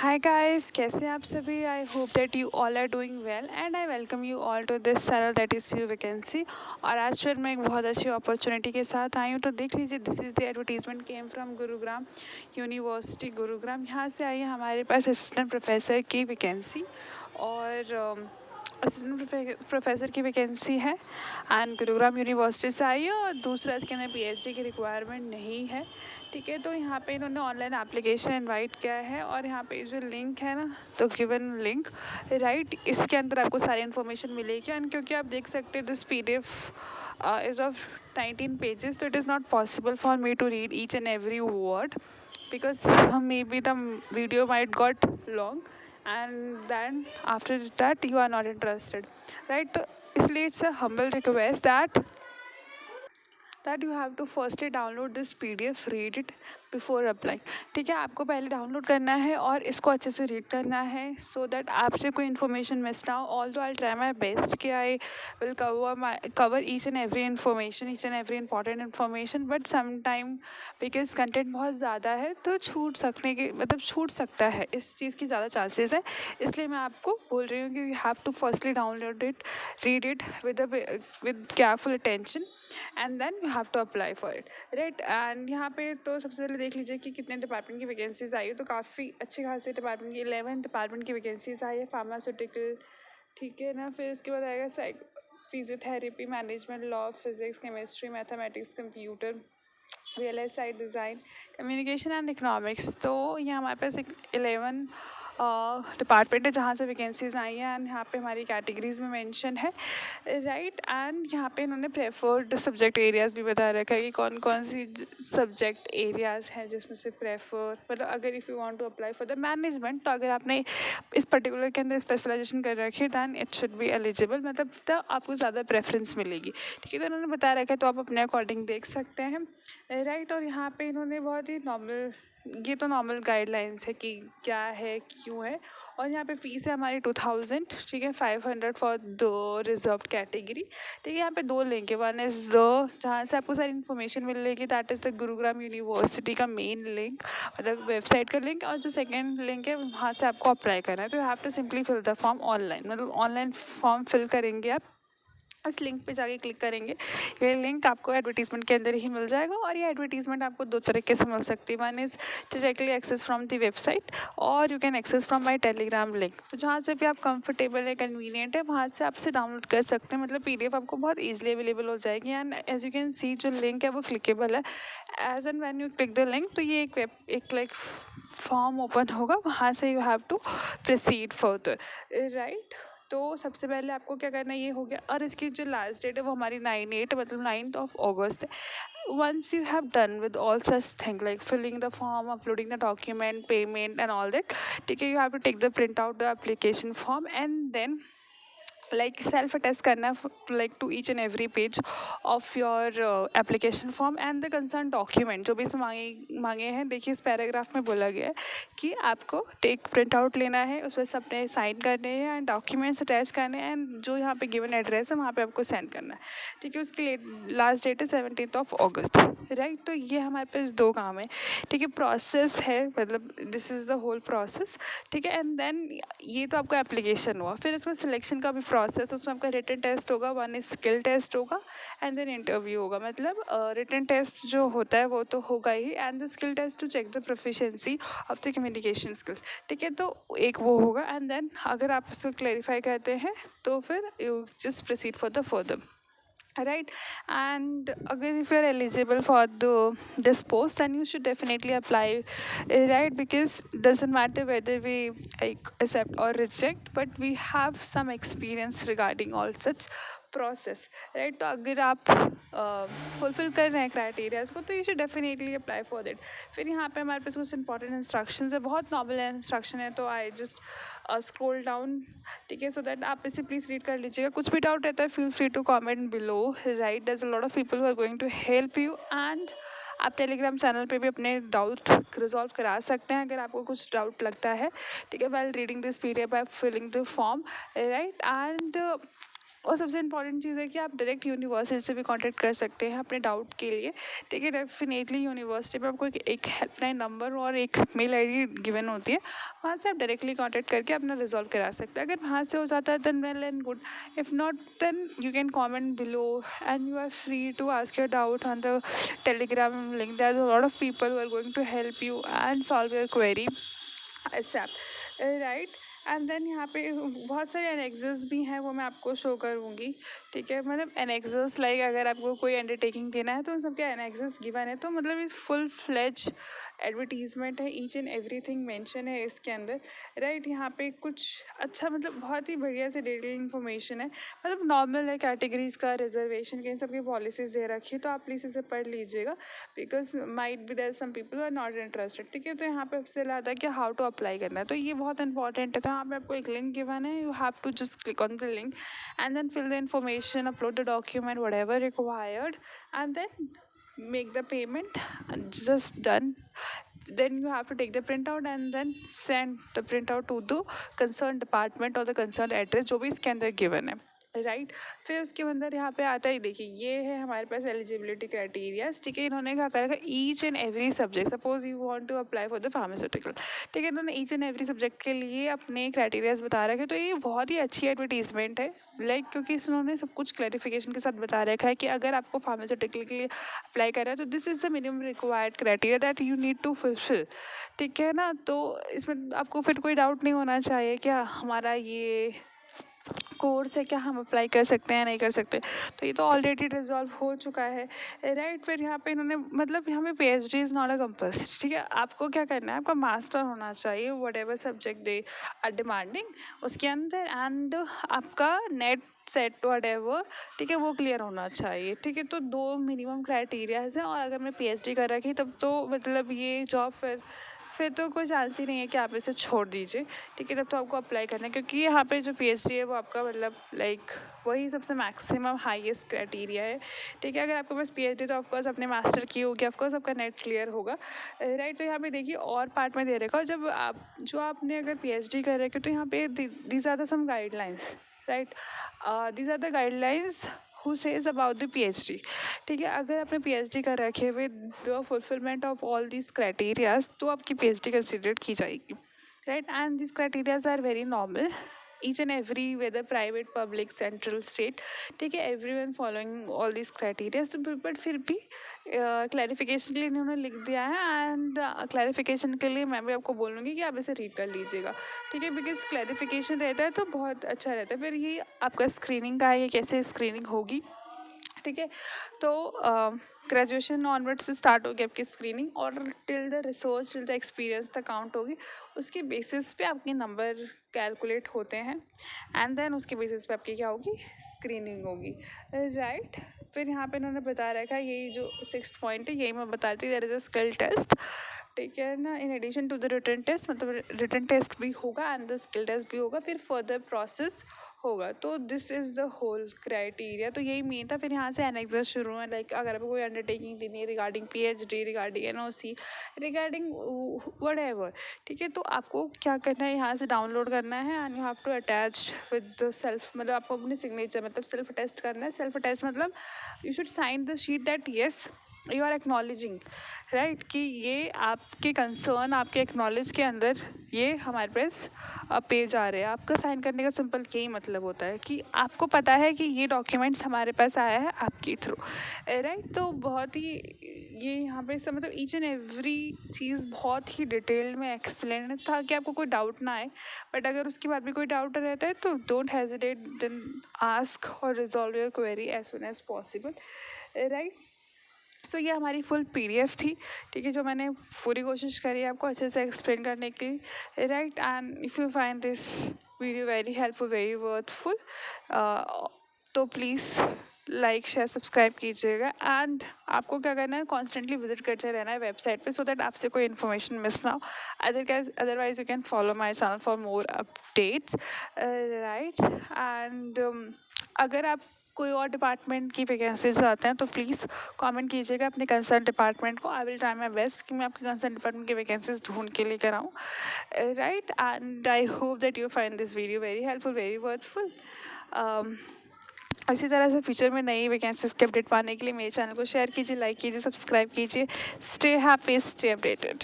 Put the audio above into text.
Hi guys, कैसे हैं आप सभी? I hope that you all are doing well and I welcome you all to this channel that is you vacancy. और आज फिर मैं एक बहुत अच्छी अपॉर्चुनिटी के साथ आई हूँ। तो देख लीजिए, this is the advertisement came from Gurugram university Gurugram. यहाँ से आई है हमारे पास असिस्टेंट प्रोफेसर की वैकेंसी और असिस्टेंट प्रोफेसर की वैकेंसी है एंड गुरुग्राम यूनिवर्सिटी से आई है। और दूसरा, इसके अंदर पीएचडी की रिक्वायरमेंट नहीं है। ठीक है, तो यहाँ पे इन्होंने ऑनलाइन एप्लीकेशन इनवाइट किया है और यहाँ पे जो लिंक है ना, तो गिवन लिंक राइट, इसके अंदर आपको सारी इन्फॉर्मेशन मिलेगी। एंड क्योंकि आप देख सकते हैं this PDF is of 19 pages, तो it is not possible for me to read each and every word because maybe the video might got long and then after that you are not interested, right? तो इसलिए it's a humble request that you have to firstly download this PDF, read it before applying. ठीक है, आपको पहले download करना है और इसको अच्छे से रीड करना है सो दैट आपसे कोई इन्फॉर्मेशन मिस ना हो। Although I try my best कि I will cover each and every information, each and every important information, but some time because content बहुत ज़्यादा है तो छूट सकता है, इस चीज़ की ज़्यादा चांसेस है। इसलिए मैं आपको बोल रही हूँ कि you have to firstly download it, read it with careful attention and then you have to apply for it, right. And यहाँ पे तो सबसे पहले देख लीजिए कि कितने डिपार्टमेंट की वैकेंसीज आई है। तो काफ़ी अच्छी खासी डिपार्टमेंट की 11 डिपार्टमेंट की वैकेंसीज आई है। फार्मास्यूटिकल, ठीक है ना, फिर उसके बाद आएगा physiotherapy, management, law, physics, chemistry, mathematics, computer, real side design, communication and economics. तो ये हमारे पास एक 11 डिपार्टमेंट है जहाँ से वैकेंसीज आई हैं एंड यहाँ पे हमारी कैटेगरीज में मेंशन है, राइट। एंड यहाँ पे इन्होंने प्रेफर्ड सब्जेक्ट एरियाज़ भी बता रखा है कि कौन कौन सी सब्जेक्ट एरियाज़ हैं जिसमें से प्रेफर, मतलब अगर if you want to apply for the management, तो अगर आपने इस पर्टिकुलर के अंदर स्पेशलाइजेशन कर रखी है than it should be eligible, मतलब तो आपको ज़्यादा प्रेफरेंस मिलेगी। ठीक है, तो इन्होंने बता रखा है तो आप अपने अकॉर्डिंग देख सकते हैं, राइट। और यहाँ पे इन्होंने बहुत ही नॉर्मल, ये तो नॉर्मल गाइडलाइंस है कि क्या है क्यों है। और यहाँ पे फीस है हमारी 2000, ठीक है, 500 फॉर द रिजर्व कैटेगरी। ठीक है, यहाँ पे दो लिंक है, वन इज़ द जहाँ से आपको सारी इन्फॉर्मेशन मिलेगी, that is the Gurugram university का मेन लिंक, मतलब वेबसाइट का लिंक। और जो सेकेंड लिंक है वहाँ से आपको अप्लाई करना है। तो you have to simply fill the form online, मतलब ऑनलाइन फॉर्म फिल करेंगे आप, इस लिंक पे जाके क्लिक करेंगे। ये लिंक आपको एडवर्टीजमेंट के अंदर ही मिल जाएगा और ये एडवर्टीजमेंट आपको दो तरीके से मिल सकती है। One is directly access from the website और you can access from my Telegram link. तो जहाँ से भी आप कंफर्टेबल है, कन्वीनियंट है, वहाँ से आपसे डाउनलोड कर सकते हैं। मतलब पीडीएफ आपको बहुत ईजिली अवेलेबल हो जाएगी and as you can see जो लिंक है वो क्लिकेबल है। As and when you click the link, तो ये एक लाइक फॉर्म ओपन होगा, वहाँ से you have to proceed further, right. तो सबसे पहले आपको क्या करना है, ये हो गया। और इसकी जो लास्ट डेट है वो हमारी 9/8, मतलब 9th of August है। Once you have done with all such thing like filling the form, uploading the document, payment and all that, ठीक है, you have to take the print out the application form and then like self attest करना like to each and every page of your application form and the concern document जो भी इसमें मांगे हैं। देखिए, इस पैराग्राफ में बोला गया है कि आपको टेक प्रिंट आउट लेना है, उस पर सबने साइन करने हैं एंड डॉक्यूमेंट्स अटैच करने हैं एंड जो यहाँ पे गिवन एड्रेस है वहाँ पे आपको सेंड करना है। ठीक है, उसकी लास्ट डेट है 17th of August, राइट। तो ये हमारे पास दो काम है, ठीक है, प्रोसेस है, मतलब this is the whole process, ठीक है। एंड देन ये तो आपका एप्लीकेशन हुआ, फिर इसमें सिलेक्शन का भी प्रोसेस, उसमें आपका रिटन टेस्ट होगा, वन इज स्किल टेस्ट होगा एंड देन इंटरव्यू होगा। मतलब रिटन टेस्ट जो होता है वो तो होगा ही and the skill test to check the proficiency of the communication skill, ठीक है। तो एक वो होगा एंड देन अगर आप इसको क्लेरिफाई करते हैं तो फिर you just proceed for the further, right. And again, if you're eligible for this post, then you should definitely apply, right, because doesn't matter whether we like accept or reject, but we have some experience regarding all such process, right. तो अगर आप fulfil कर रहे हैं criterias को तो you should definitely apply for that. फिर यहाँ पे हमारे पास कुछ इंपॉर्टेंट इंस्ट्रक्शंस है, बहुत नॉर्मल इंस्ट्रक्शन है, तो आई जस्ट स्क्रॉल डाउन, ठीक है, सो दैट आप इसे प्लीज़ रीड कर लीजिएगा। कुछ भी डाउट रहता है feel free to comment below, right. There is a lot of people who are going to help you and आप टेलीग्राम चैनल पे भी अपने डाउट रिजॉल्व करा सकते हैं अगर आपको कुछ डाउट लगता है, ठीक है, well reading this PDF by filling the form, right. And और सबसे इम्पॉर्टेंट चीज़ है कि आप डायरेक्ट यूनिवर्सिटी से भी कांटेक्ट कर सकते हैं अपने डाउट के लिए, ठीक है। डेफिनेटली यूनिवर्सिटी पे आपको एक हेल्पलाइन नंबर और एक मेल आईडी गिवन होती है, वहाँ से आप डायरेक्टली कांटेक्ट करके अपना रिजॉल्व करा सकते हैं। अगर वहाँ से हो जाता है then well and good, if not then you can comment below and you are free to ask your doubt on the Telegram link. There are a lot of people who are going to help you and solve your query except, right. And then यहाँ पे बहुत सारे annexes भी हैं, वो मैं आपको show करूँगी, ठीक है। मतलब एनेक्सेस लाइक अगर आपको कोई अंडरटेकिंग देना है तो उन सबके एनेक्सेस गिवन है, तो मतलब ये फुल फ्लेज एडवर्टीजमेंट है, ईच एंड एवरीथिंग मेंशन है इसके अंदर, राइट। यहाँ पे कुछ अच्छा मतलब बहुत ही बढ़िया से डिटेल इन्फॉर्मेशन है, मतलब नॉर्मल है कैटेगरीज का, रिजर्वेशन के, इन सब की पॉलिसीज़ दे रखी है, तो आप प्लीज़ इसे पढ़ लीजिएगा because might be there some people are not interested, ठीक है। तो यहाँ पे आपसे लाता है कि हाउ टू अप्लाई करना है, तो ये बहुत इंपॉर्टेंट है। तो यहाँ पे आपको एक लिंक गिवन है, you have to just click on the link and then fill the information, upload the document whatever required and then make the payment, just done. Then you have to take the printout and then send the printout to the concerned department or the concerned address जो भी इसके अंदर given है, right. फिर उसके अंदर यहाँ पे आता ही देखिए ये है हमारे पास एलिजिबिलिटी क्राइटेरियाज, ठीक है। इन्होंने क्या करा each and every subject, suppose you want to apply for the pharmaceutical, ठीक है, इन्होंने ईच एंड एवरी सब्जेक्ट के लिए अपने क्राइटेरियाज बता रखे। तो ये बहुत ही अच्छी एडवर्टीजमेंट है, लाइक क्योंकि इन्होंने सब कुछ क्लैरिफिकेशन के साथ बता रखा है कि अगर आपको फार्मास्यूटिकल के लिए अप्लाई कर रहा है तो this is the minimum required criteria that you need to fulfil, ठीक है ना। तो इसमें आपको फिर कोई डाउट नहीं होना चाहिए क्या हमारा ये कोर्स है, क्या हम अप्लाई कर सकते हैं नहीं कर सकते, तो ये तो ऑलरेडी रिजॉल्व हो चुका है, राइट। फिर यहाँ पे इन्होंने मतलब यहाँ पे PhD is not a compulsory, ठीक है। आपको क्या करना है, आपका मास्टर होना चाहिए whatever subject they are demanding उसके अंदर, एंड आपका नेट सेट वट एवर, ठीक है, वो क्लियर होना चाहिए, ठीक है। तो 2 मिनिमम क्राइटेरियाज हैं, और अगर मैं PhD कर रखी तब तो मतलब ये जॉब फिर तो कोई चांस ही नहीं है कि आप इसे छोड़ दीजिए, ठीक है। तब तो आपको अप्लाई करना है, क्योंकि यहाँ पे जो PhD है वो आपका मतलब लाइक वही सबसे मैक्सिमम हाईएस्ट क्राइटेरिया है, ठीक है। अगर आपके पास PhD तो ऑफकोर्स अपने मास्टर की होगी, ऑफकोर्स आपका नेट क्लियर होगा, राइट। तो यहाँ पे देखिए और पार्ट में दे रखा है, जब आपने अगर PhD कर रखे तो यहाँ पे these are the some guidelines, right. These are the guidelines who says about the PhD, ठीक है। अगर आपने PhD कर रखे with the fulfilment of all this criterias तो आपकी PhD कंसिडर की जाएगी, राइट। And this criterias are very normal, each and every whether private public central state, ठीक है, everyone following all this criterias. तो बट फिर भी क्लैरिफिकेशन के लिए इन्होंने लिख दिया है, एंड क्लैरिफिकेशन के लिए मैं भी आपको बोलूँगी कि आप इसे रीड कर लीजिएगा, ठीक है, बिकॉज क्लैरिफिकेशन रहता है तो बहुत अच्छा रहता है। फिर ये आपका स्क्रीनिंग का है, ये कैसे स्क्रीनिंग होगी, ठीक है। तो ग्रेजुएशन ऑनवर्ड से स्टार्ट होगी आपकी स्क्रीनिंग, और till the resource till the experience तक काउंट होगी, उसके बेसिस पे आपके नंबर कैलकुलेट होते हैं, एंड देन उसके बेसिस पे आपकी क्या होगी, स्क्रीनिंग होगी, राइट। फिर यहाँ पे इन्होंने बता रखा है, यही जो 6th पॉइंट है यही मैं बताती हूँ, there is a skill test, ठीक है ना। In addition to the written test, मतलब रिटन टेस्ट भी होगा एंड द स्किल टेस्ट भी होगा, फिर फर्दर प्रोसेस होगा। तो this is the whole criteria, तो यही मेन था। फिर यहाँ से एनेक्सेस शुरू है, लाइक अगर आपको कोई अंडरटेकिंग देनी है regarding PhD, regarding NOC, regarding what ever, ठीक है। तो आपको क्या करना है, यहाँ से डाउनलोड करना है and you have to attach with the self, मतलब आपको अपनी सिग्नेचर मतलब सेल्फ अटेस्ट करना है। सेल्फ अटेस्ट मतलब you should sign the sheet that yes you are acknowledging, right, कि ये आपके कंसर्न, आपके एक्नॉलेज के अंदर ये हमारे पास पेज आ रहे हैं। आपका साइन करने का सिंपल यही मतलब होता है कि आपको पता है कि ये डॉक्यूमेंट्स हमारे पास आया है आपके थ्रू, राइट। तो बहुत ही ये यहाँ पे सब मतलब ईच एंड एवरी चीज़ बहुत ही डिटेल में एक्सप्लेन था कि आपको कोई डाउट ना आए, बट अगर उसके बाद भी कोई डाउट रहता है तो डोंट हेजिटेट, देन आस्क और resolve your query as soon as possible, right. So ये हमारी फुल PDF थी, ठीक है, जो मैंने पूरी कोशिश करी है आपको अच्छे से एक्सप्लेन करने के लिए, right. And if you find this video very helpful, very worthful, तो प्लीज़ लाइक शेयर सब्सक्राइब कीजिएगा, एंड आपको क्या करना है, कॉन्स्टेंटली विजिट करते रहना है वेबसाइट पे, सो दैट आपसे कोई इन्फॉर्मेशन मिस ना हो। Otherwise you can follow my channel for more updates, right. And अगर आप कोई और डिपार्टमेंट की वैकेंसीज आते हैं तो प्लीज़ कमेंट कीजिएगा अपने कंसर्न डिपार्टमेंट को। I will try my best कि मैं आपके कंसर्न डिपार्टमेंट की वैकेंसीज ढूंढ के लेकर आऊँ, right. And I hope that you find this video very helpful, very worthful. इसी तरह से फ्यूचर में नई वैकेंसीज़ के अपडेट पाने के लिए मेरे चैनल को शेयर कीजिए, लाइक कीजिए, सब्सक्राइब कीजिए। Stay happy, stay updated.